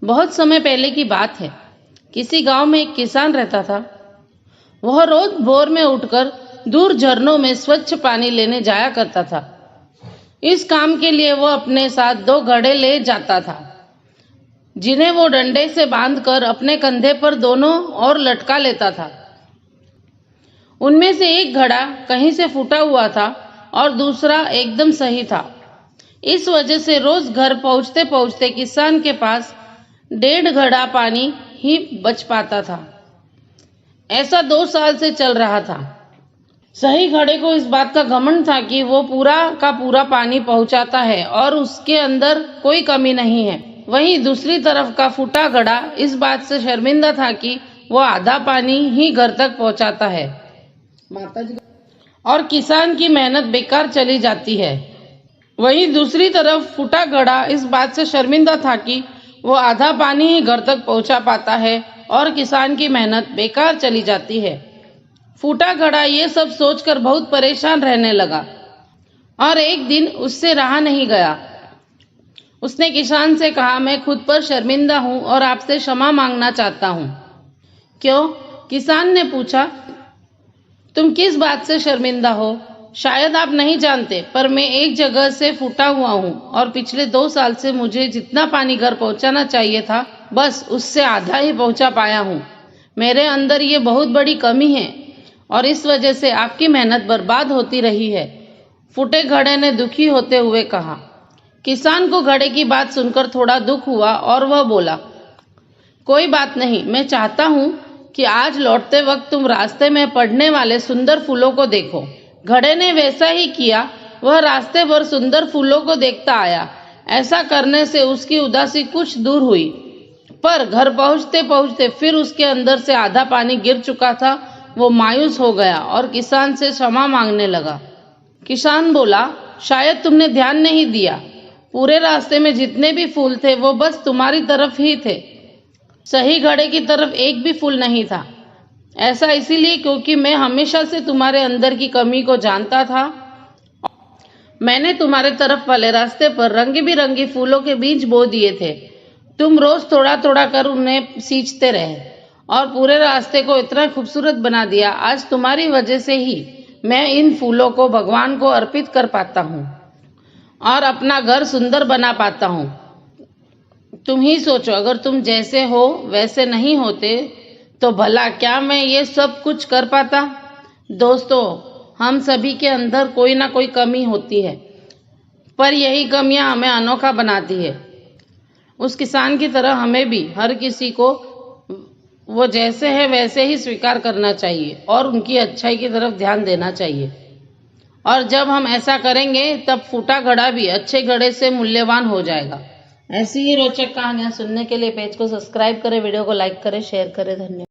बहुत समय पहले की बात है। किसी गांव में एक किसान रहता था। वह रोज भोर में उठकर दूर झरनों में स्वच्छ पानी लेने जाया करता था। इस काम के लिए वह अपने साथ 2 घड़े ले जाता था, जिन्हें वो डंडे से बांधकर अपने कंधे पर दोनों ओर लटका लेता था। उनमें से एक घड़ा कहीं से फूटा हुआ था और दूसरा एकदम सही था। इस वजह से रोज घर पहुंचते पहुंचते किसान के पास 1.5 घड़ा पानी ही बच पाता था। ऐसा 2 साल से चल रहा था। सही घड़े को इस बात का घमंड था कि वो पूरा का पूरा पानी पहुंचाता है और उसके अंदर कोई कमी नहीं है। वहीं दूसरी तरफ का फूटा घड़ा इस बात से शर्मिंदा था कि वो आधा पानी ही घर तक पहुंचाता है और किसान की मेहनत बेकार चली जाती है। वहीं दूसरी तरफ फूटा घड़ा इस बात से शर्मिंदा था कि वो आधा पानी ही घर तक पहुंचा पाता है और किसान की मेहनत बेकार चली जाती है। फूटा घड़ा ये सब सोचकर बहुत परेशान रहने लगा और एक दिन उससे रहा नहीं गया। उसने किसान से कहा, मैं खुद पर शर्मिंदा हूं और आपसे क्षमा मांगना चाहता हूं। क्यों? किसान ने पूछा। तुम किस बात से शर्मिंदा हो? शायद आप नहीं जानते, पर मैं एक जगह से फूटा हुआ हूँ और पिछले 2 साल से मुझे जितना पानी घर पहुंचाना चाहिए था, बस उससे आधा ही पहुंचा पाया हूँ। मेरे अंदर ये बहुत बड़ी कमी है और इस वजह से आपकी मेहनत बर्बाद होती रही है। फूटे घड़े ने दुखी होते हुए कहा। किसान को घड़े की बात सुनकर थोड़ा दुख हुआ और वह बोला, कोई बात नहीं, मैं चाहता हूँ कि आज लौटते वक्त तुम रास्ते में पड़ने वाले सुंदर फूलों को देखो। घड़े ने वैसा ही किया। वह रास्ते भर सुंदर फूलों को देखता आया। ऐसा करने से उसकी उदासी कुछ दूर हुई, पर घर पहुंचते पहुंचते फिर उसके अंदर से आधा पानी गिर चुका था। वो मायूस हो गया और किसान से क्षमा मांगने लगा। किसान बोला, शायद तुमने ध्यान नहीं दिया। पूरे रास्ते में जितने भी फूल थे वो बस तुम्हारी तरफ ही थे। सही घड़े की तरफ एक भी फूल नहीं था। ऐसा इसीलिए क्योंकि मैं हमेशा से तुम्हारे अंदर की कमी को जानता था। मैंने तुम्हारे तरफ वाले रास्ते पर रंगी बिरंगी फूलों के बीज बो दिए थे। तुम रोज थोड़ा थोड़ा कर उन्हें सींचते रहे और पूरे रास्ते को इतना खूबसूरत बना दिया। आज तुम्हारी वजह से ही मैं इन फूलों को भगवान को अर्पित कर पाता हूँ और अपना घर सुंदर बना पाता हूँ। तुम ही सोचो, अगर तुम जैसे हो वैसे नहीं होते तो भला क्या मैं ये सब कुछ कर पाता? दोस्तों, हम सभी के अंदर कोई ना कोई कमी होती है, पर यही कमियां हमें अनोखा बनाती है। उस किसान की तरह हमें भी हर किसी को वो जैसे है वैसे ही स्वीकार करना चाहिए और उनकी अच्छाई की तरफ ध्यान देना चाहिए। और जब हम ऐसा करेंगे तब फूटा घड़ा भी अच्छे घड़े से मूल्यवान हो जाएगा। ऐसी ही रोचक कहानियां सुनने के लिए पेज को सब्सक्राइब करें, वीडियो को लाइक करें, शेयर करें। धन्यवाद।